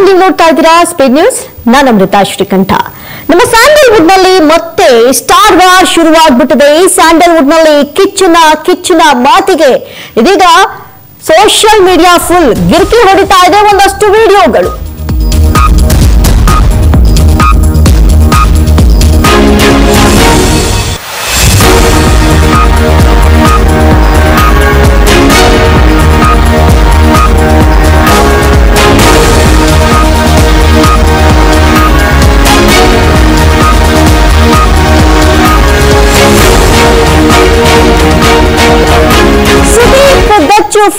ನೀವು ನೋಡ್ತಾ ಇದ್ದೀರಾ ಸ್ಪೀಡ್ ನ್ಯೂಸ್. ನಾನು ಅಮೃತ ಶ್ರೀಕಂಠ. ನಮ್ಮ ಸ್ಯಾಂಡಲ್ವುಡ್ ನಲ್ಲಿ ಮತ್ತೆ ಸ್ಟಾರ್ ವಾರ್ ಶುರುವಾಗ್ಬಿಟ್ಟಿದೆ. ಈ ಸ್ಯಾಂಡಲ್ವುಡ್ ನಲ್ಲಿ ಕಿಚ್ಚನ ಮಾತಿಗೆ ಇದೀಗ ಸೋಷಿಯಲ್ ಮೀಡಿಯಾ ಫುಲ್ ಗಿರ್ಕಿ ಹೊಡಿತಾ ಇದೆ. ಒಂದಷ್ಟು ವಿಡಿಯೋಗಳು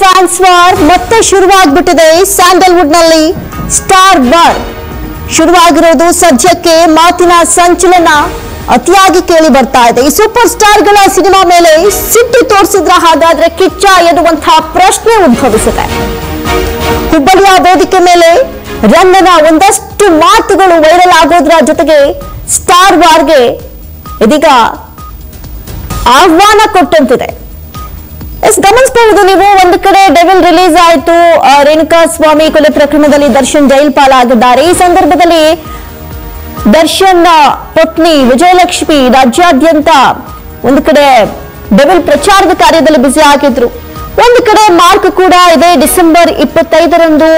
ಫ್ಯಾನ್ಸ್ ವಾರ್ ಮತ್ತೆ ಶುರುವಾಗ್ಬಿಟ್ಟಿದೆ. ಸ್ಯಾಂಡಲ್ವುಡ್ ನಲ್ಲಿ ಸ್ಟಾರ್ ವಾರ್ ಶುರುವಾಗಿರೋದು ಸದ್ಯಕ್ಕೆ ಮಾತಿನ ಸಂಚಲನ ಅತಿಯಾಗಿ ಕೇಳಿ ಬರ್ತಾ ಇದೆ. ಈ ಸೂಪರ್ ಸ್ಟಾರ್ ಗಳ ಸಿನಿಮಾ ಮೇಲೆ ಸಿಟ್ಟು ತೋರಿಸಿದ್ರ ಹಾಗಾದ್ರೆ ಕಿಚ್ಚ ಎನ್ನುವಂತಹ ಪ್ರಶ್ನೆ ಉದ್ಭವಿಸಿದೆ. ಹುಬ್ಬಳ್ಳಿಯ ವೇದಿಕೆ ಮೇಲೆ ರನ್ನನ ಒಂದಷ್ಟು ಮಾತುಗಳು ವೈರಲ್ ಆಗೋದ್ರ ಜೊತೆಗೆ ಸ್ಟಾರ್ ವಾರ್ಗೆ ಇದೀಗ ಆಹ್ವಾನ ಕೊಟ್ಟಂತಿದೆ. ಗಮನಿಸಬಹುದು ನೀವು, ಒಂದು ಕಡೆ ಡೆವಿಲ್ ರಿಲೀಸ್ ಆಯಿತು. ರೇಣುಕಾ ಸ್ವಾಮಿ ಕೊಲೆ ಪ್ರಕರಣದಲ್ಲಿ ದರ್ಶನ್ ಜೈಲ್ ಪಾಲಾಗಿದ್ದಾರೆ. ಈ ಸಂದರ್ಭದಲ್ಲಿ ದರ್ಶನ್ ಪತ್ನಿ ವಿಜಯಲಕ್ಷ್ಮಿ ರಾಜ್ಯಾದ್ಯಂತ ಒಂದು ಕಡೆ ಡೆವಿಲ್ ಪ್ರಚಾರದ ಕಾರ್ಯದಲ್ಲಿ ಬ್ಯುಸಿ ಆಗಿದ್ರು. ಒಂದು ಕಡೆ ಮಾರ್ಕ್ ಕೂಡ ಇದೆ, ಡಿಸೆಂಬರ್ 25ರಂದು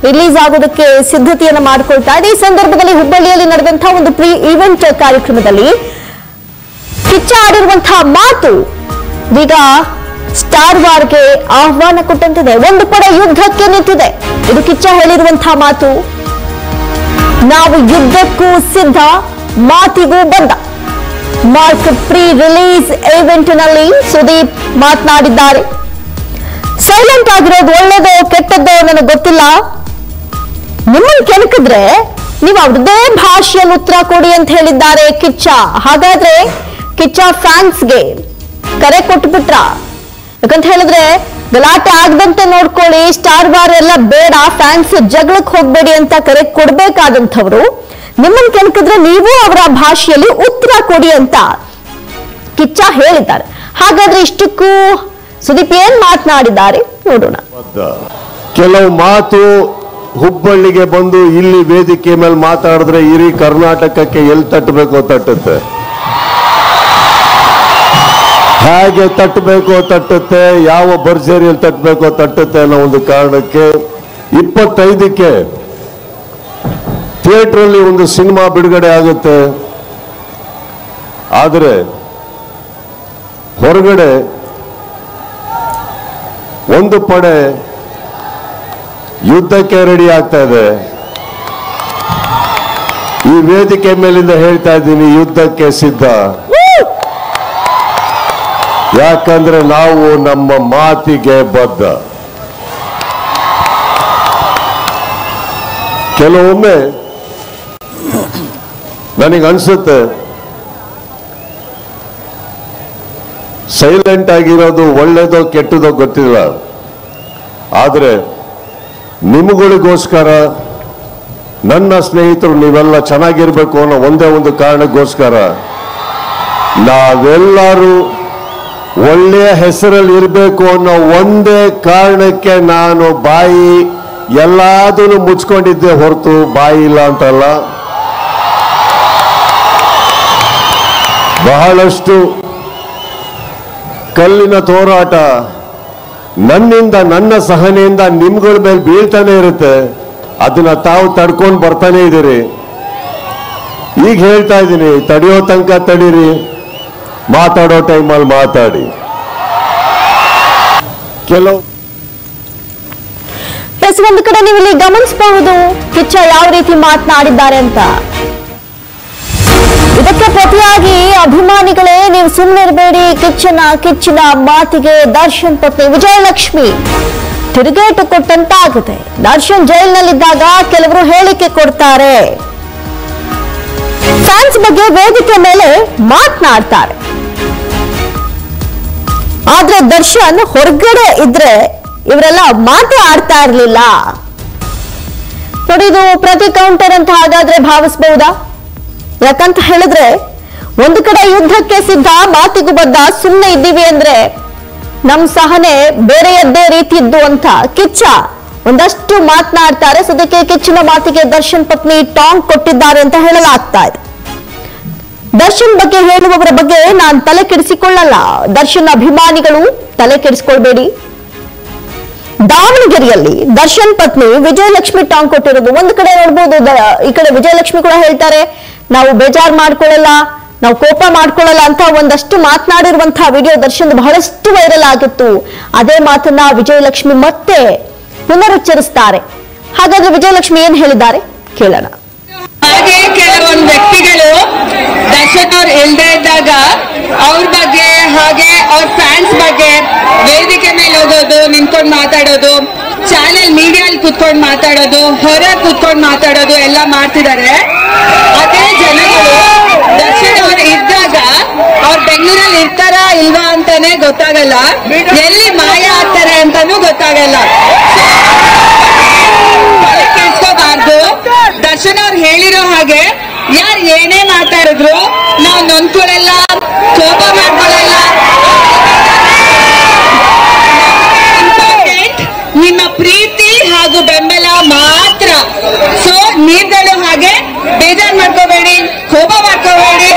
ರಿಲೀಸ್ ಆಗೋದಕ್ಕೆ ಸಿದ್ಧತೆಯನ್ನು ಮಾಡಿಕೊಳ್ತಾ ಇದೆ. ಈ ಸಂದರ್ಭದಲ್ಲಿ ಹುಬ್ಬಳ್ಳಿಯಲ್ಲಿ ನಡೆದಂತಹ ಒಂದು ಪ್ರೀ ಈವೆಂಟ್ ಕಾರ್ಯಕ್ರಮದಲ್ಲಿ ಕಿಚ್ಚ ಆಡಿರುವಂತಹ ಮಾತು ಈಗ ಸ್ಟಾರ್ ವಾರ್ಗೆ ಆಹ್ವಾನ ಕೊಟ್ಟಂತಿದೆ. ಒಂದು ಕಡೆ ಯುದ್ಧಕ್ಕೆ ನಿಂತಿದೆ. ಇದು ಕಿಚ್ಚ ಹೇಳಿರುವಂತಹ ಮಾತು. ನಾವು ಯುದ್ಧಕ್ಕೂ ಸಿದ್ಧ, ಮಾತಿಗೂ ಬದ್ಧ. ಮಾರ್ಕ್ ಪ್ರೀ ರಿಲೀಸ್ ಈವೆಂಟ್ ನಲ್ಲಿ ಸುದೀಪ್ ಮಾತನಾಡಿದ್ದಾರೆ. ಸೈಲೆಂಟ್ ಆಗಿರೋದು ಒಳ್ಳೇದೋ ಕೆಟ್ಟದ್ದೋ ನನಗೆ ಗೊತ್ತಿಲ್ಲ. ನಿಮ್ಮನ್ನು ಕೆಣಕಿದ್ರೆ ನೀವು ಅವ್ರದ್ದೇ ಭಾಷೆಯಲ್ಲಿ ಉತ್ತರ ಕೊಡಿ ಅಂತ ಹೇಳಿದ್ದಾರೆ ಕಿಚ್ಚ. ಹಾಗಾದ್ರೆ ಕಿಚ್ಚ ಫ್ಯಾನ್ಸ್ಗೆ ಕರೆ ಕೊಟ್ಬಿಟ್ರ? ಯಾಕಂತ ಹೇಳಿದ್ರೆ ಗಲಾಟೆ ಆಗದಂತೆ ನೋಡ್ಕೊಳ್ಳಿ, ಸ್ಟಾರ್ ವಾರ್ ಎಲ್ಲ ಬೇಡ, ಫ್ಯಾನ್ಸ್ ಜಗಳಕ್ಕೆ ಹೋಗ್ಬೇಡಿ ಅಂತ ಕರೆ ಕೊಡ್ಬೇಕಾದಂಥವ್ರು ನಿಮ್ಮನ್ನು ಕೆಣಕಿದ್ರೆ ನೀವು ಅವರ ಭಾಷೆಯಲ್ಲಿ ಉತ್ತರ ಕೊಡಿ ಅಂತ ಕಿಚ್ಚ ಹೇಳಿದ್ದಾರೆ. ಹಾಗಾದ್ರೆ ಇಷ್ಟಕ್ಕೂ ಸುದೀಪ್ ಏನ್ ಮಾತನಾಡಿದ್ದಾರೆ ನೋಡೋಣ. ಕೆಲವು ಮಾತು ಹುಬ್ಬಳ್ಳಿಗೆ ಬಂದು ಇಲ್ಲಿ ವೇದಿಕೆ ಮೇಲೆ ಮಾತಾಡಿದ್ರೆ ಇಡೀ ಕರ್ನಾಟಕಕ್ಕೆ ಎಲ್ಲಿ ತಟ್ಟಬೇಕೋ ತಟ್ಟುತ್ತೆ, ಹೇಗೆ ತಟ್ಟಬೇಕೋ ತಟ್ಟುತ್ತೆ, ಯಾವ ಭರ್ಜರಿಯಲ್ಲಿ ತಟ್ಟಬೇಕೋ ತಟ್ಟುತ್ತೆ ಅನ್ನೋ ಒಂದು ಕಾರಣಕ್ಕೆ 25ಕ್ಕೆ ಥಿಯೇಟರ್ ಒಂದು ಸಿನಿಮಾ ಬಿಡುಗಡೆ ಆಗುತ್ತೆ. ಆದರೆ ಹೊರಗಡೆ ಒಂದು ಪಡೆ ಯುದ್ಧಕ್ಕೆ ರೆಡಿ ಆಗ್ತಾ ಇದೆ. ಈ ವೇದಿಕೆ ಮೇಲಿಂದ ಹೇಳ್ತಾ ಇದ್ದೀನಿ, ಯುದ್ಧಕ್ಕೆ ಸಿದ್ಧ. ಯಾಕಂದ್ರೆ ನಾವು ನಮ್ಮ ಮಾತಿಗೆ ಬದ್ಧ. ಕೆಲವೊಮ್ಮೆ ನನಗನ್ಸುತ್ತೆ ಸೈಲೆಂಟ್ ಆಗಿರೋದು ಒಳ್ಳೇದೋ ಕೆಟ್ಟದೋ ಗೊತ್ತಿಲ್ಲ, ಆದರೆ ನಿಮಗಳಿಗೋಸ್ಕರ, ನನ್ನ ಸ್ನೇಹಿತರು ನೀವೆಲ್ಲ ಚೆನ್ನಾಗಿರ್ಬೇಕು ಅನ್ನೋ ಒಂದೇ ಒಂದು ಕಾರಣಕ್ಕೋಸ್ಕರ, ನಾವೆಲ್ಲರೂ ಒಳ್ಳೆಯ ಹೆಸರಲ್ಲಿ ಇರಬೇಕು ಅನ್ನೋ ಒಂದೇ ಕಾರಣಕ್ಕೆ ನಾನು ಬಾಯಿ ಎಲ್ಲದನ್ನು ಮುಚ್ಕೊಂಡಿದ್ದೆ ಹೊರತು ಬಾಯಿ ಇಲ್ಲ ಅಂತಲ್ಲ. ಬಹಳಷ್ಟು ಕಲ್ಲಿನ ಹೋರಾಟ ನನ್ನಿಂದ, ನನ್ನ ಸಹನೆಯಿಂದ ನಿಮ್ಗಳ ಮೇಲೆ ಬೀಳ್ತಾನೆ ಇರುತ್ತೆ. ಅದನ್ನ ತಾವು ತಡ್ಕೊಂಡು ಬರ್ತಾನೆ ಇದ್ದೀರಿ. ಈಗ ಹೇಳ್ತಾ ಇದ್ದೀನಿ, ತಡೆಯೋ ತನಕ ತಡೀರಿ, ಮಾತಾಡೋ ಟೈಮಲ್ಲಿ ಮಾತಾಡಿ. ಕೆಲವು ಒಂದು ಕಡೆ ನೀವು ಇಲ್ಲಿ ಗಮನಿಸಬಹುದು ಕಿಚ್ಚ ಯಾವ ರೀತಿ ಮಾತನಾಡಿದ್ದಾರೆ ಅಂತ. ಇದಕ್ಕೆ ಪ್ರತಿಯಾಗಿ ಅಭಿಮಾನಿಗಳೇ ನೀವು ಸುಮ್ಮನೆ ಇರಬೇಡಿ, ಕಿಚ್ಚನ ಮಾತಿಗೆ ದರ್ಶನ್ ಪತ್ನಿ ವಿಜಯಲಕ್ಷ್ಮಿ ತಿರುಗೇಟು ಕೊಟ್ಟಂತಾಗುತ್ತೆ. ದರ್ಶನ್ ಜೈಲಿನಲ್ಲಿದ್ದಾಗ ಕೆಲವರು ಹೇಳಿಕೆ ಕೊಡ್ತಾರೆ, ಫ್ಯಾನ್ಸ್ ಬಗ್ಗೆ ವೇದಿಕೆ ಮೇಲೆ ಮಾತನಾಡ್ತಾರೆ. ಆದ್ರೆ ದರ್ಶನ್ ಹೊರಗಡೆ ಇದ್ರೆ ಇವರೆಲ್ಲ ಮಾತಾಡ್ತಾ ಇರಲಿಲ್ಲ. ನೋಡಿ, ಇದು ಪ್ರತಿ ಕೌಂಟರ್ ಅಂತ ಹಾಗಾದ್ರೆ ಭಾವಿಸಬಹುದಾ? ಯಾಕಂತ ಹೇಳಿದ್ರೆ ಒಂದು ಕಡೆ ಯುದ್ಧಕ್ಕೆ ಸಿದ್ಧ, ಮಾತಿಗೂ ಬದ್ಧ, ಸುಮ್ಮನೆ ಇದ್ದೀವಿ ಅಂದ್ರೆ ನಮ್ ಸಹನೆ ಬೇರೆಯದ್ದೇ ರೀತಿ ಇದ್ದು ಅಂತ ಕಿಚ್ಚ ಒಂದಷ್ಟು ಮಾತನಾಡ್ತಾರೆ. ಸದ್ಯಕ್ಕೆ ಕಿಚ್ಚಿನ ಮಾತಿಗೆ ದರ್ಶನ್ ಪತ್ನಿ ಟಾಂಗ್ ಕೊಟ್ಟಿದ್ದಾರೆ ಅಂತ ಹೇಳಲಾಗ್ತಾ ಇದೆ. ದರ್ಶನ್ ಬಗ್ಗೆ ಹೇಳುವವರ ಬಗ್ಗೆ ನಾನು ತಲೆ ಕೆಡಿಸಿಕೊಳ್ಳಲ್ಲ. ದರ್ಶನ್ ಅಭಿಮಾನಿಗಳು ತಲೆ ಕೆಡಿಸಿಕೊಳ್ಬೇಡಿ. ದಾವಣಗೆರೆಯಲ್ಲಿ ದರ್ಶನ್ ಪತ್ನಿ ವಿಜಯಲಕ್ಷ್ಮಿ ಟಾಂಗ್ ಕೊಟ್ಟಿರೋದು ಒಂದು ಕಡೆ ನೋಡ್ಬೋದು. ಈ ಕಡೆ ವಿಜಯಲಕ್ಷ್ಮಿ ಕೂಡ ಹೇಳ್ತಾರೆ, ನಾವು ಬೇಜಾರ್ ಮಾಡ್ಕೊಳ್ಳಲ್ಲ, ನಾವು ಕೋಪ ಮಾಡ್ಕೊಳ್ಳಲ್ಲ ಅಂತ ಒಂದಷ್ಟು ಮಾತನಾಡಿರುವಂತಹ ವಿಡಿಯೋ ದರ್ಶನ್ ಬಹಳಷ್ಟು ವೈರಲ್ ಆಗಿತ್ತು. ಅದೇ ಮಾತನ್ನ ವಿಜಯಲಕ್ಷ್ಮಿ ಮತ್ತೆ ಪುನರುಚ್ಚರಿಸ್ತಾರೆ. ಹಾಗಾದ್ರೆ ವಿಜಯಲಕ್ಷ್ಮಿ ಏನ್ ಹೇಳಿದ್ದಾರೆ ಕೇಳೋಣ. ಹಾಗೆ ಕೆಲವೊಂದು ವ್ಯಕ್ತಿಗಳು ದರ್ಶನ್ ಅವ್ರು ಇಲ್ದೇ ಇದ್ದಾಗ ಅವ್ರ ಬಗ್ಗೆ ಹಾಗೆ ಅವ್ರ ಫ್ಯಾನ್ಸ್ ಬಗ್ಗೆ ವೇದಿಕೆ ಮೇಲೆ ಹೋಗೋದು, ನಿಂತ್ಕೊಂಡು ಮಾತಾಡೋದು, ಚಾನೆಲ್ ಮೀಡಿಯಲ್ಲಿ ಕುತ್ಕೊಂಡು ಮಾತಾಡೋದು, ಹೊರ ಕುತ್ಕೊಂಡು ಮಾತಾಡೋದು ಎಲ್ಲ ಮಾಡ್ತಿದ್ದಾರೆ. ಅದೇ ಜನಗಳು ದರ್ಶನ್ ಅವ್ರು ಇದ್ದಾಗ ಅವ್ರು ಬೆಂಗಳೂರಲ್ಲಿ ಇರ್ತಾರಾ ಇಲ್ವಾ ಅಂತಾನೆ ಗೊತ್ತಾಗಲ್ಲ, ಎಲ್ಲಿ ಮಾಯ ಆಗ್ತಾರೆ ಅಂತಾನೂ ಗೊತ್ತಾಗಲ್ಲ. ದರ್ಶನ್ ಅವ್ರು ಹೇಳಿರೋ ಹಾಗೆ ಯಾರು ಏನೇ ಮಾತಾಡಿದ್ರು ನಾವು ನೊಂದ್ಕೊಳ್ಳಲ್ಲ, ಕೋಪ ಮಾಡ್ಕೊಳ್ಳಲ್ಲ. ಇಂಪಾರ್ಟೆಂಟ್ ನಿಮ್ಮ ಪ್ರೀತಿ ಹಾಗೂ ಬೆಂಬಲ ಮಾತ್ರ. ಸೊ ನೀವುಗಳು ಹಾಗೆ ಬೇಜಾರ್ ಮಾಡ್ಕೋಬೇಡಿ, ಕೋಪ ಮಾಡ್ಕೋಬೇಡಿ.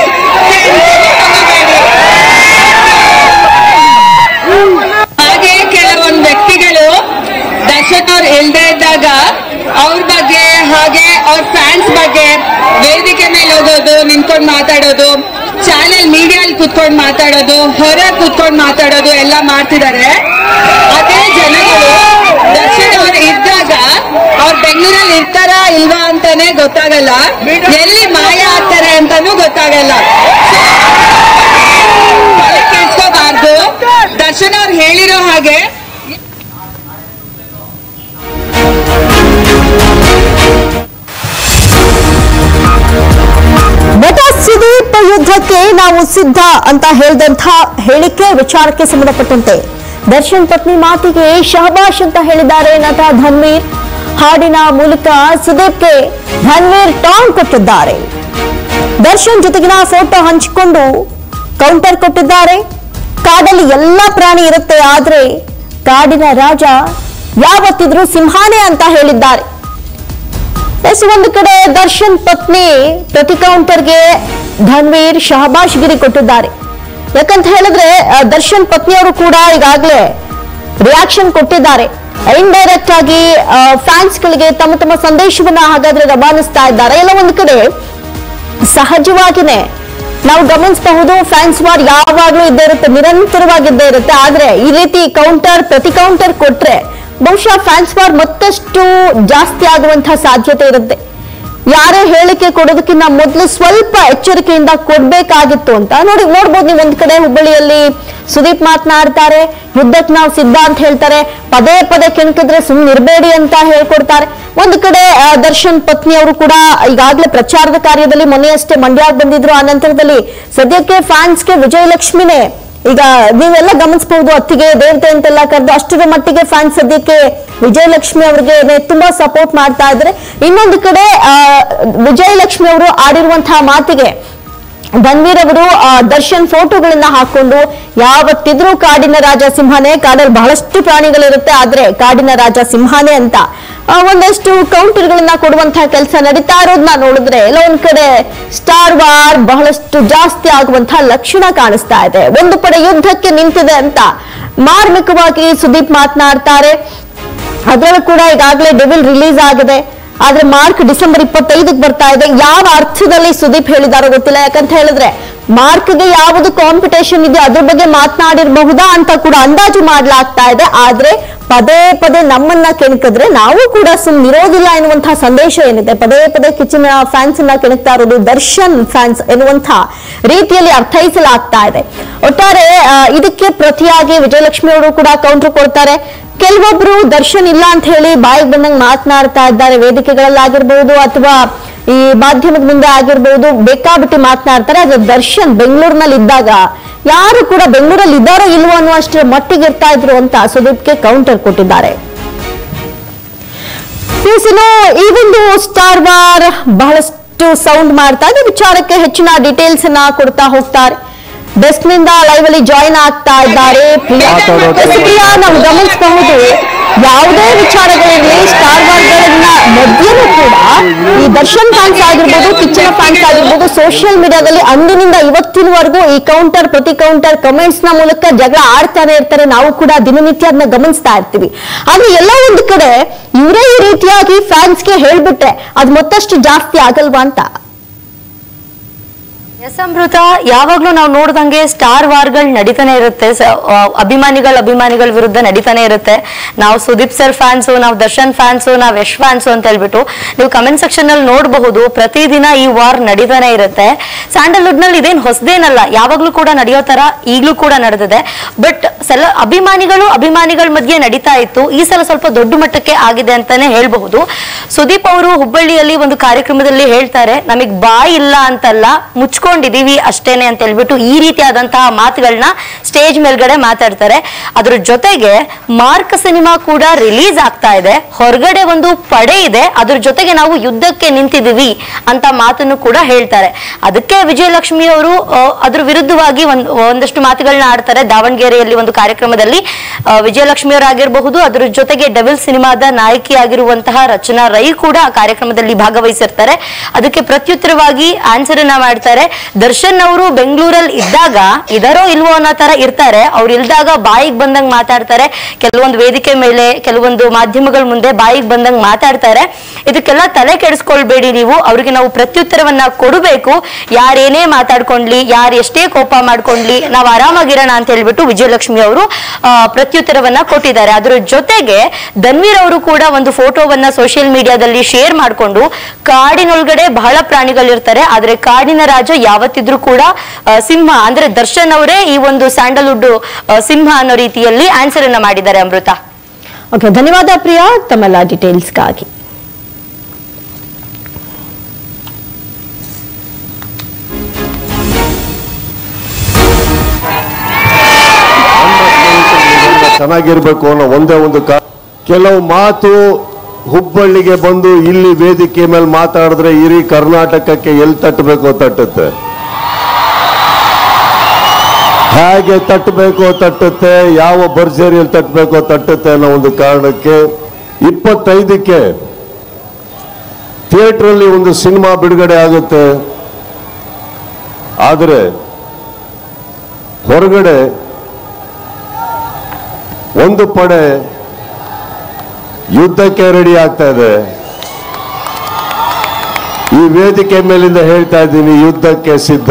ಹಾಗೆ ಕೆಲವೊಂದು ವ್ಯಕ್ತಿಗಳು ದರ್ಶನ್ ಅವ್ರು ಇಲ್ದೇ ಇದ್ದಾಗ ಅವ್ರ ಬಗ್ಗೆ ಹಾಗೆ ಅವ್ರ ಫ್ಯಾನ್ಸ್ ಬಗ್ಗೆ ವೇದಿಕೆ ಮೇಲೆ ಹೋಗೋದು, ನಿಂತ್ಕೊಂಡು ಮಾತಾಡೋದು, ಚಾನೆಲ್ ಮೀಡಿಯಲ್ಲಿ ಕುತ್ಕೊಂಡು ಮಾತಾಡೋದು, ಹೊರ ಕುತ್ಕೊಂಡು ಮಾತಾಡೋದು ಎಲ್ಲ ಮಾಡ್ತಿದ್ದಾರೆ. ಅದೇ ಜನಗಳು ದರ್ಶನ್ ಅವ್ರು ಇದ್ದಾಗ ಅವ್ರು ಬೆಂಗಳೂರಲ್ಲಿ ಇರ್ತಾರಾ ಇಲ್ವಾ ಅಂತಾನೆ ಗೊತ್ತಾಗಲ್ಲ, ಎಲ್ಲಿ ಮಾಯ ಆಗ್ತಾರೆ ಅಂತಾನೂ ಗೊತ್ತಾಗಲ್ಲ. ಕೇಳಿಸ್ಕೋಬಾರ್ದು. ದರ್ಶನ್ ಅವ್ರು ಹೇಳಿರೋ ಹಾಗೆ ನಟ ಸುದೀಪ್ ಯುದ್ಧಕ್ಕೆ ನಾವು ಸಿದ್ಧ ಅಂತ ಹೇಳಿದಂತ ಹೇಳಿಕೆ ವಿಚಾರಕ್ಕೆ ಸಂಬಂಧಪಟ್ಟಂತೆ ದರ್ಶನ್ ಪತ್ನಿ ಮಾತಿಗೆ ಶಹಬಾಷ್ ಅಂತ ಹೇಳಿದ್ದಾರೆ ನಟ ಧನ್ವೀರ್. ಹಾಡಿನ ಮೂಲಕ ಸುದೀಪ್ಗೆ ಧನ್ವೀರ್ ಟಾಂಗ್ ಕೊಟ್ಟಿದ್ದಾರೆ. ದರ್ಶನ್ ಜೊತೆಗಿನ ಫೋಟೋ ಹಂಚಿಕೊಂಡು ಕೌಂಟರ್ ಕೊಟ್ಟಿದ್ದಾರೆ. ಕಾಡಲ್ಲಿ ಎಲ್ಲಾ ಪ್ರಾಣಿ ಇರುತ್ತೆ, ಆದ್ರೆ ಕಾಡಿನ ರಾಜ ಯಾವತ್ತಿದ್ರೂ ಸಿಂಹಾನೇ ಅಂತ ಹೇಳಿದ್ದಾರೆ. ಒಂದು ಕಡೆ ದರ್ಶನ್ ಪತ್ನಿ ಪ್ರತಿ ಕೌಂಟರ್ಗೆ ಧನ್ವೀರ್ ಶಹಬಾಷ್ ಗಿರಿ ಕೊಟ್ಟಿದ್ದಾರೆ. ಯಾಕಂತ ಹೇಳಿದ್ರೆ ದರ್ಶನ್ ಪತ್ನಿಯವರು ಕೂಡ ಈಗಾಗಲೇ ರಿಯಾಕ್ಷನ್ ಕೊಟ್ಟಿದ್ದಾರೆ. ಇಂಡೈರೆಕ್ಟ್ ಆಗಿ ಫ್ಯಾನ್ಸ್ ಗಳಿಗೆ ತಮ್ಮ ತಮ್ಮ ಸಂದೇಶವನ್ನ ಹಾಗಾದ್ರೆ ರವಾನಿಸ್ತಾ ಇದ್ದಾರೆ. ಎಲ್ಲ ಒಂದು ಕಡೆ ಸಹಜವಾಗಿನೇ ನಾವು ಗಮನಿಸಬಹುದು, ಫ್ಯಾನ್ಸ್ ವಾರ್ ಯಾವಾಗ್ಲೂ ಇದ್ದೇ ಇರುತ್ತೆ, ನಿರಂತರವಾಗಿದ್ದೇ ಇರುತ್ತೆ. ಆದ್ರೆ ಈ ರೀತಿ ಪ್ರತಿ ಕೌಂಟರ್ ಕೊಟ್ರೆ ಬಹುಶಃ ಫ್ಯಾನ್ಸ್ ವಾರ್ ಮತ್ತಷ್ಟು ಜಾಸ್ತಿ ಆಗುವಂತಹ ಸಾಧ್ಯತೆ ಇರುತ್ತೆ. ಯಾರೇ ಹೇಳಿಕೆ ಕೊಡೋದಕ್ಕಿಂತ ಮೊದಲು ಸ್ವಲ್ಪ ಎಚ್ಚರಿಕೆಯಿಂದ ಕೊಡ್ಬೇಕಾಗಿತ್ತು ಅಂತ ನೋಡ್ಬೋದು. ನೀವು ಒಂದ್ ಕಡೆ ಹುಬ್ಬಳ್ಳಿಯಲ್ಲಿ ಸುದೀಪ್ ಮಾತನಾಡ್ತಾರೆ, ಯುದ್ಧಕ್ಕೆ ನಾವು ಸಿದ್ಧ ಅಂತ ಹೇಳ್ತಾರೆ, ಪದೇ ಪದೇ ಕೆಣಕಿದ್ರೆ ಸುಮ್ಮನೆ ಇರಬೇಡಿ ಅಂತ ಹೇಳ್ಕೊಡ್ತಾರೆ. ಒಂದು ಕಡೆ ದರ್ಶನ್ ಪತ್ನಿಯವರು ಕೂಡ ಈಗಾಗಲೇ ಪ್ರಚಾರದ ಕಾರ್ಯದಲ್ಲಿ ಮೊನ್ನೆಯಷ್ಟೇ ಮಂಡ್ಯಕ್ಕೆ ಬಂದಿದ್ರು. ಆ ನಂತರದಲ್ಲಿ ಸದ್ಯಕ್ಕೆ ಫ್ಯಾನ್ಸ್ಗೆ ವಿಜಯಲಕ್ಷ್ಮಿನೇ ಈಗ ನೀವೆಲ್ಲ ಗಮನಿಸಬಹುದು, ಅತ್ತಿಗೆ ದೇವತೆ ಅಂತೆಲ್ಲ ಕರೆದು ಅಷ್ಟರ ಮಟ್ಟಿಗೆ ಫ್ಯಾನ್ಸ್ ಸದ್ಯಕ್ಕೆ ವಿಜಯಲಕ್ಷ್ಮಿ ಅವರಿಗೆ ತುಂಬಾ ಸಪೋರ್ಟ್ ಮಾಡ್ತಾ ಇದ್ದಾರೆ. ಇನ್ನೊಂದು ಕಡೆ ವಿಜಯಲಕ್ಷ್ಮಿ ಅವರು ಆಡಿರುವಂತಹ ಮಾತಿಗೆ ಧನ್ವೀರ್ ಅವರು ದರ್ಶನ್ ಫೋಟೋಗಳನ್ನ ಹಾಕೊಂಡು ಯಾವತ್ತಿದ್ರೂ ಕಾಡಿನ ರಾಜ ಸಿಂಹನೇ, ಕಾಡಲ್ಲಿ ಬಹಳಷ್ಟು ಪ್ರಾಣಿಗಳಿರುತ್ತೆ ಆದ್ರೆ ಕಾಡಿನ ರಾಜ ಸಿಂಹನೇ ಅಂತ ಒಂದಷ್ಟು ಕೌಂಟರ್ಗಳನ್ನ ಕೊಡುವಂತಹ ಕೆಲಸ ನಡೀತಾ ಇರೋದನ್ನ ನೋಡಿದ್ರೆ ಎಲ್ಲ ಒಂದ್ ಕಡೆ ಸ್ಟಾರ್ ವಾರ್ ಬಹಳಷ್ಟು ಜಾಸ್ತಿ ಆಗುವಂತಹ ಲಕ್ಷಣ ಕಾಣಿಸ್ತಾ ಇದೆ. ಒಂದು ಕಡೆ ಯುದ್ಧಕ್ಕೆ ನಿಂತಿದೆ ಅಂತ ಮಾರ್ಮಿಕವಾಗಿ ಸುದೀಪ್ ಮಾತನಾಡ್ತಾರೆ. ಅದರಲ್ಲೂ ಕೂಡ ಈಗಾಗಲೇ ಡೆವಿಲ್ ರಿಲೀಸ್ ಆಗಿದೆ, ಆದ್ರೆ ಮಾರ್ಕ್ ಡಿಸೆಂಬರ್ 25ಕ್ಕೆ ಬರ್ತಾ ಇದೆ. ಯಾವ ಅರ್ಥದಲ್ಲಿ ಸುದೀಪ್ ಹೇಳಿದಾರೋ ಗೊತ್ತಿಲ್ಲ. ಯಾಕಂತ ಹೇಳಿದ್ರೆ ಮಾರ್ಕ್ಗೆ ಯಾವುದು ಕಾಂಪಿಟೇಷನ್ ಇದೆ ಅದ್ರ ಬಗ್ಗೆ ಮಾತನಾಡಿರಬಹುದಾ ಅಂತ ಕೂಡ ಅಂದಾಜು ಮಾಡ್ಲಾಗ್ತಾ ಇದೆ. ಆದ್ರೆ ಪದೇ ಪದೇ ನಮ್ಮನ್ನ ಕೆಣಕಿದ್ರೆ ನಾವು ಕೂಡ ಸುಮ್ಮನಿರೋದಿಲ್ಲ ಎನ್ನುವಂತಹ ಸಂದೇಶ ಏನಿದೆ. ಪದೇ ಪದೇ ಕಿಚ್ಚನ ಫ್ಯಾನ್ಸ್ ಅನ್ನ ಕೆಣಕ್ತಾ ಇರೋದು ದರ್ಶನ್ ಫ್ಯಾನ್ಸ್ ಎನ್ನುವಂತಹ ರೀತಿಯಲ್ಲಿ ಅರ್ಥೈಸಲಾಗ್ತಾ ಇದೆ. ಒಟ್ಟಾರೆ ಇದಕ್ಕೆ ಪ್ರತಿಯಾಗಿ ವಿಜಯಲಕ್ಷ್ಮಿ ಅವರು ಕೂಡ ಕೌಂಟರ್ ಕೊಡ್ತಾರೆ. ಕೆಲವೊಬ್ರು ದರ್ಶನ್ ಇಲ್ಲ ಅಂತ ಹೇಳಿ ಬಾಯಿಗೆ ಬಂದಂಗೆ ಮಾತನಾಡ್ತಾ ಇದ್ದಾರೆ, ವೇದಿಕೆಗಳಲ್ಲಾಗಿರ್ಬಹುದು ಅಥವಾ ಈ ಮಾಧ್ಯಮದ ಮುಂದೆ ಆಗಿರ್ಬಹುದು, ಬೇಕಾಬಿಟ್ಟಿ ಮಾತನಾಡ್ತಾರೆ. ಆದ್ರೆ ದರ್ಶನ್ ಬೆಂಗಳೂರಿನಲ್ಲಿ ಇದ್ದಾಗ ಯಾರು ಕೂಡ ಬೆಂಗಳೂರಲ್ಲಿ ಇದ್ದಾರೋ ಇಲ್ವೋ ಅನ್ನೋ ಅಷ್ಟರ ಮಟ್ಟಿಗೆ ಇರ್ತಾ ಇದ್ರು ಅಂತ ಸುದೀಪ್ಗೆ ಕೌಂಟರ್ ಕೊಟ್ಟಿದ್ದಾರೆ. ಈ ಒಂದು ಸ್ಟಾರ್ ವಾರ್ ಬಹಳಷ್ಟು ಸೌಂಡ್ ಮಾಡ್ತಾ ಇದೆ. ವಿಚಾರಕ್ಕೆ ಹೆಚ್ಚಿನ ಡೀಟೇಲ್ಸ್ ಅನ್ನ ಕೊಡ್ತಾ ಹೋಗ್ತಾರೆ. ಡೆಸ್ಕ್ ನಿಂದ ಲೈವ್ ಅಲ್ಲಿ ಜಾಯಿನ್ ಆಗ್ತಾ ಇದ್ದಾರೆ ಪ್ರಿಯಾ. ನಾವು ಗಮನಿಸಬಹುದು ಯಾವುದೇ ವಿಚಾರಗಳಿರಲಿ ಸ್ಟಾರ್ ವಾರ್ಗಳನ್ನ ಮಧ್ಯನೂ ಕೂಡ ಈ ದರ್ಶನ್ ಫ್ಯಾನ್ಸ್ ಆಗಿರ್ಬೋದು, ಕಿಚ್ಚನ ಫ್ಯಾನ್ಸ್ ಆಗಿರ್ಬೋದು, ಸೋಷಿಯಲ್ ಮೀಡಿಯಾದಲ್ಲಿ ಅಂದಿನಿಂದ ಇವತ್ತಿನವರೆಗೂ ಈ ಕೌಂಟರ್ ಪ್ರತಿ ಕೌಂಟರ್ ಕಮೆಂಟ್ಸ್ ನ ಮೂಲಕ ಜಗಳ ಆಡ್ತಾನೆ ಇರ್ತಾರೆ. ನಾವು ಕೂಡ ದಿನನಿತ್ಯ ಅದನ್ನ ಗಮನಿಸ್ತಾ ಇರ್ತೀವಿ. ಆದ್ರೆ ಎಲ್ಲ ಒಂದು ಕಡೆ ಇವರೇ ಈ ರೀತಿಯಾಗಿ ಫ್ಯಾನ್ಸ್ಗೆ ಹೇಳ್ಬಿಟ್ರೆ ಅದು ಮತ್ತಷ್ಟು ಜಾಸ್ತಿ ಆಗಲ್ವಾ ಅಂತ. ಎಸ್ ಅಮೃತ, ಯಾವಾಗ್ಲೂ ನಾವು ನೋಡ್ದಂಗೆ ಸ್ಟಾರ್ ವಾರ್ಗಳು ನಡೀತಾನೆ ಇರುತ್ತೆ. ಅಭಿಮಾನಿಗಳ ವಿರುದ್ಧ ನಡೀತಾನೆ ಇರುತ್ತೆ. ನಾವು ಸುದೀಪ್ ಸರ್ ಫ್ಯಾನ್ಸು, ನಾವು ದರ್ಶನ್ ಫ್ಯಾನ್ಸು, ನಾವು ಯಶ್ ಫ್ಯಾನ್ಸು ಅಂತ ಹೇಳ್ಬಿಟ್ಟು ನೀವು ಕಮೆಂಟ್ ಸೆಕ್ಷನ್ ಅಲ್ಲಿ ನೋಡಬಹುದು. ಪ್ರತಿದಿನ ಈ ವಾರ್ ನಡೀತಾನೆ ಇರುತ್ತೆ. ಸ್ಯಾಂಡಲ್ವುಡ್ ನಲ್ಲಿ ಇದೇನು ಹೊಸದೇನಲ್ಲ, ಯಾವಾಗ್ಲೂ ಕೂಡ ನಡೆಯೋ ತರ ಈಗ್ಲೂ ಕೂಡ ನಡೆದಿದೆ. ಬಟ್ ಅಭಿಮಾನಿಗಳ ಮಧ್ಯೆ ನಡೀತಾ ಇತ್ತು. ಈ ಸಲ ಸ್ವಲ್ಪ ದೊಡ್ಡ ಮಟ್ಟಕ್ಕೆ ಆಗಿದೆ ಅಂತಾನೆ ಹೇಳ್ಬಹುದು. ಸುದೀಪ್ ಅವರು ಹುಬ್ಬಳ್ಳಿಯಲ್ಲಿ ಒಂದು ಕಾರ್ಯಕ್ರಮದಲ್ಲಿ ಹೇಳ್ತಾರೆ, ನಮಗ್ ಬಾಯಿ ಇಲ್ಲ ಅಂತಲ್ಲ, ಮುಚ್ಕೊಂಡಿದೀವಿ ಅಷ್ಟೇನೆ ಅಂತ ಹೇಳ್ಬಿಟ್ಟು ಈ ರೀತಿಯಾದಂತಹ ಮಾತುಗಳನ್ನ ಸ್ಟೇಜ್ ಮೇಲ್ಗಡೆ ಮಾತಾಡ್ತಾರೆ. ಅದ್ರ ಜೊತೆಗೆ ಮಾರ್ಕ್ ಸಿನಿಮಾ ಕೂಡ ರಿಲೀಸ್ ಆಗ್ತಾ ಇದೆ, ಹೊರಗಡೆ ಒಂದು ಪಡೆ ಇದೆ, ಅದ್ರ ಜೊತೆಗೆ ನಾವು ಯುದ್ಧಕ್ಕೆ ನಿಂತಿದೀವಿ ಅಂತ ಮಾತನ್ನು ಕೂಡ ಹೇಳ್ತಾರೆ. ಅದಕ್ಕೆ ವಿಜಯಲಕ್ಷ್ಮಿ ಅವರು ಅದ್ರ ವಿರುದ್ಧವಾಗಿ ಒಂದಷ್ಟು ಮಾತುಗಳನ್ನ ಆಡ್ತಾರೆ. ದಾವಣಗೆರೆಯಲ್ಲಿ ಒಂದು ಕಾರ್ಯಕ್ರಮದಲ್ಲಿ ವಿಜಯಲಕ್ಷ್ಮಿ ಅವರಾಗಿರಬಹುದು, ಅದ್ರ ಜೊತೆಗೆ ಡೆವಿಲ್ ಸಿನಿಮಾದ ನಾಯಕಿ ಆಗಿರುವಂತಹ ರಚನಾ ರೈ ಕೂಡ ಕಾರ್ಯಕ್ರಮದಲ್ಲಿ ಭಾಗವಹಿಸಿರ್ತಾರೆ. ಅದಕ್ಕೆ ಪ್ರತ್ಯುತ್ತರವಾಗಿ ಆನ್ಸರ್ ಅನ್ನ ಮಾಡ್ತಾರೆ. ದರ್ಶನ್ ಅವರು ಬೆಂಗಳೂರಲ್ಲಿ ಇದ್ದಾಗ ಇದರೋ ಇಲ್ವೋ ಅನ್ನೋ ತರ ಇರ್ತಾರೆ, ಅವ್ರು ಇಲ್ದಾಗ ಬಾಯಿಗೆ ಬಂದಂಗ್ ಮಾತಾಡ್ತಾರೆ. ಕೆಲವೊಂದು ವೇದಿಕೆ ಮೇಲೆ ಕೆಲವೊಂದು ಮಾಧ್ಯಮಗಳ ಮುಂದೆ ಬಾಯಿಗೆ ಬಂದಂಗ್ ಮಾತಾಡ್ತಾರೆ. ಇದಕ್ಕೆಲ್ಲ ತಲೆ ಕೆಡಿಸ್ಕೊಳ್ಬೇಡಿ ನೀವು, ಅವ್ರಿಗೆ ನಾವು ಪ್ರತ್ಯುತ್ತರವನ್ನ ಕೊಡಬೇಕು. ಯಾರೇನೇ ಮಾತಾಡ್ಕೊಂಡ್ಲಿ, ಯಾರು ಎಷ್ಟೇ ಕೋಪ ಮಾಡ್ಕೊಂಡ್ಲಿ, ನಾವು ಆರಾಮಾಗಿರೋಣ ಅಂತ ಹೇಳ್ಬಿಟ್ಟು ವಿಜಯಲಕ್ಷ್ಮಿ ಅವರು ಪ್ರತ್ಯುತ್ತರವನ್ನ ಕೊಟ್ಟಿದ್ದಾರೆ. ಅದ್ರ ಜೊತೆಗೆ ಧನ್ವೀರ್ ಅವರು ಕೂಡ ಒಂದು ಫೋಟೋವನ್ನ ಸೋಷಿಯಲ್ ಮೀಡಿಯಾದಲ್ಲಿ ಶೇರ್ ಮಾಡಿಕೊಂಡು, ಕಾಡಿನೊಳಗಡೆ ಬಹಳ ಪ್ರಾಣಿಗಳಿರ್ತಾರೆ, ಆದ್ರೆ ಕಾಡಿನ ರಾಜ ಯಾವತ್ತಿದ್ರೂ ಕೂಡ ಸಿಂಹ ಅಂದ್ರೆ ದರ್ಶನ್ ಅವರೇ ಈ ಒಂದು ಸ್ಯಾಂಡಲ್ವುಡ್ ಸಿಂಹ ಅನ್ನೋ ರೀತಿಯಲ್ಲಿ ಆನ್ಸರ್ ಅನ್ನ ಮಾಡಿದ್ದಾರೆ. ಅಮೃತ, ಓಕೆ, ಧನ್ಯವಾದ ಪ್ರಿಯಾ ತಮ್ಮೆಲ್ಲ ಡೀಟೇಲ್ಸ್ಗಾಗಿ. ಚೆನ್ನಾಗಿರ್ಬೇಕು ಅನ್ನೋ ಒಂದೇ ಒಂದು ಕೆಲವು ಮಾತು ಹುಬ್ಬಳ್ಳಿಗೆ ಬಂದು ಇಲ್ಲಿ ವೇದಿಕೆ ಮೇಲೆ ಮಾತಾಡಿದ್ರೆ ಇಡೀ ಕರ್ನಾಟಕಕ್ಕೆ ಎಲ್ಲಿ ತಟ್ಟಬೇಕು ತಟ್ಟುತ್ತೆ, ಹೇಗೆ ತಟ್ಟಬೇಕು ತಟ್ಟುತ್ತೆ, ಯಾವ ಭರ್ಜರಿಯಲ್ಲಿ ತಟ್ಟಬೇಕು ತಟ್ಟುತ್ತೆ ಅನ್ನೋ ಒಂದು ಕಾರಣಕ್ಕೆ 25ಕ್ಕೆ ಥಿಯೇಟರ್ ಒಂದು ಸಿನಿಮಾ ಬಿಡುಗಡೆ ಆಗುತ್ತೆ. ಆದರೆ ಹೊರಗಡೆ ಒಂದು ಪಡೆ ಯುದ್ಧಕ್ಕೆ ರೆಡಿ ಆಗ್ತಾ ಇದೆ. ಈ ವೇದಿಕೆ ಮೇಲಿಂದ ಹೇಳ್ತಾ ಇದ್ದೀನಿ, ಯುದ್ಧಕ್ಕೆ ಸಿದ್ಧ.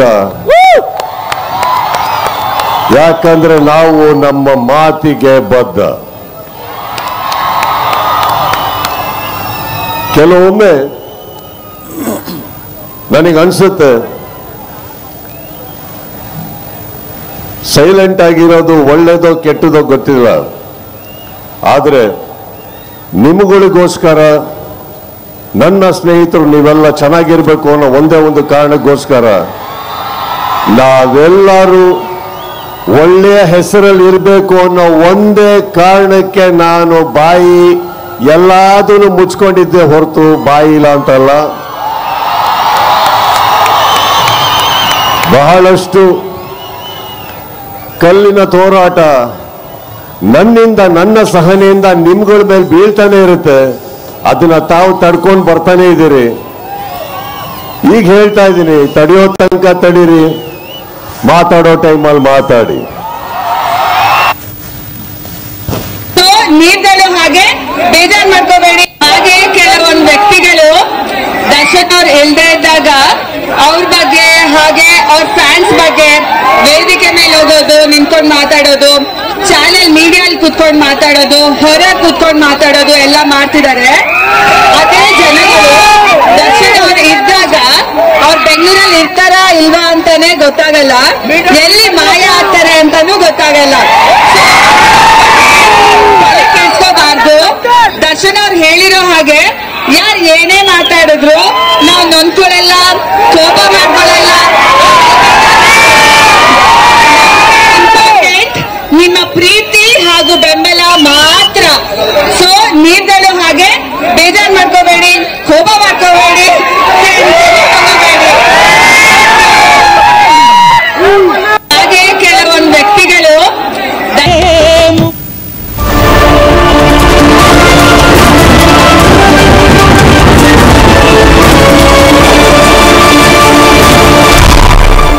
ಯಾಕಂದ್ರೆ ನಾವು ನಮ್ಮ ಮಾತಿಗೆ ಬದ್ಧ. ಕೆಲವೊಮ್ಮೆ ನನಗನ್ಸುತ್ತೆ ಸೈಲೆಂಟ್ ಆಗಿರೋದು ಒಳ್ಳೇದೋ ಕೆಟ್ಟದೋ ಗೊತ್ತಿಲ್ಲ, ಆದರೆ ನಿಮಗಳಿಗೋಸ್ಕರ, ನನ್ನ ಸ್ನೇಹಿತರು ನೀವೆಲ್ಲ ಚೆನ್ನಾಗಿರ್ಬೇಕು ಅನ್ನೋ ಒಂದೇ ಒಂದು ಕಾರಣಕ್ಕೋಸ್ಕರ ನಾವೆಲ್ಲರೂ ಒಳ್ಳೆಯ ಹೆಸರಲ್ಲಿ ಇರಬೇಕು ಅನ್ನೋ ಒಂದೇ ಕಾರಣಕ್ಕೆ ನಾನು ಬಾಯಿ ಎಲ್ಲದನ್ನು ಮುಚ್ಕೊಂಡಿದ್ದೆ ಹೊರತು ಬಾಯಿ ಇಲ್ಲ ಅಂತಲ್ಲ. ಬಹಳಷ್ಟು ಕಲ್ಲಿನ ಹೋರಾಟ ನನ್ನಿಂದ, ನನ್ನ ಸಹನೆಯಿಂದ ನಿಮ್ಗಳ ಮೇಲೆ ಬೀಳ್ತಾನೆ ಇರುತ್ತೆ. ಅದನ್ನ ತಾವು ತಡ್ಕೊಂಡು ಬರ್ತಾನೆ ಇದ್ದೀರಿ. ಈಗ ಹೇಳ್ತಾ ಇದ್ದೀನಿ, ತಡೆಯೋ ತನಕ ತಡೀರಿ, ಮಾತಾಡೋ ಟೈಮಲ್ಲಿ ಮಾತಾಡಿ. ನೀವುಗಳು ಹಾಗೆ ಬೇಜಾರು ಮಾಡ್ಕೋಬೇಡಿ. ಹಾಗೆ ಕೆಲವೊಂದು ವ್ಯಕ್ತಿಗಳು ದರ್ಶನ್ ಅವ್ರು ಇಲ್ದೇ ಇದ್ದಾಗ ಅವ್ರ ಬಗ್ಗೆ, ಹಾಗೆ ಅವ್ರ ಫ್ಯಾನ್ಸ್ ಬಗ್ಗೆ ವೇದಿಕೆ ಮೇಲೆ ಹೋಗೋದು, ನಿಂತ್ಕೊಂಡು ಮಾತಾಡೋದು, ಚಾನೆಲ್ ಮೀಡಿಯಲ್ಲಿ ಕೂತ್ಕೊಂಡು ಮಾತಾಡೋದು, ಹೊರ ಕೂತ್ಕೊಂಡು ಮಾತಾಡೋದು ಎಲ್ಲ ಮಾಡ್ತಿದ್ದಾರೆ. ಅದೇ ಜನಗಳು ದರ್ಶನ್ ಅವ್ರು ಇದ್ದಾಗ ಅವ್ರು ಬೆಂಗಳೂರಲ್ಲಿ ಇರ್ತಾರಾ ಇಲ್ವಾ ಅಂತಾನೆ ಗೊತ್ತಾಗಲ್ಲ, ಎಲ್ಲಿ ಮಾಯ ಆಗ್ತಾರೆ ಅಂತಾನೂ ಗೊತ್ತಾಗಲ್ಲ. ತಲೆ ಕೆಡ್ಸ್ಕೋಬಾರ್ದು. ದರ್ಶನ್ ಅವ್ರು ಹೇಳಿರೋ ಹಾಗೆ ಯಾರು ಏನೇ ಮಾತಾಡಿದ್ರು ನಾವು ನೊಂದ್ಕೊಳ್ಳಲ್ಲ.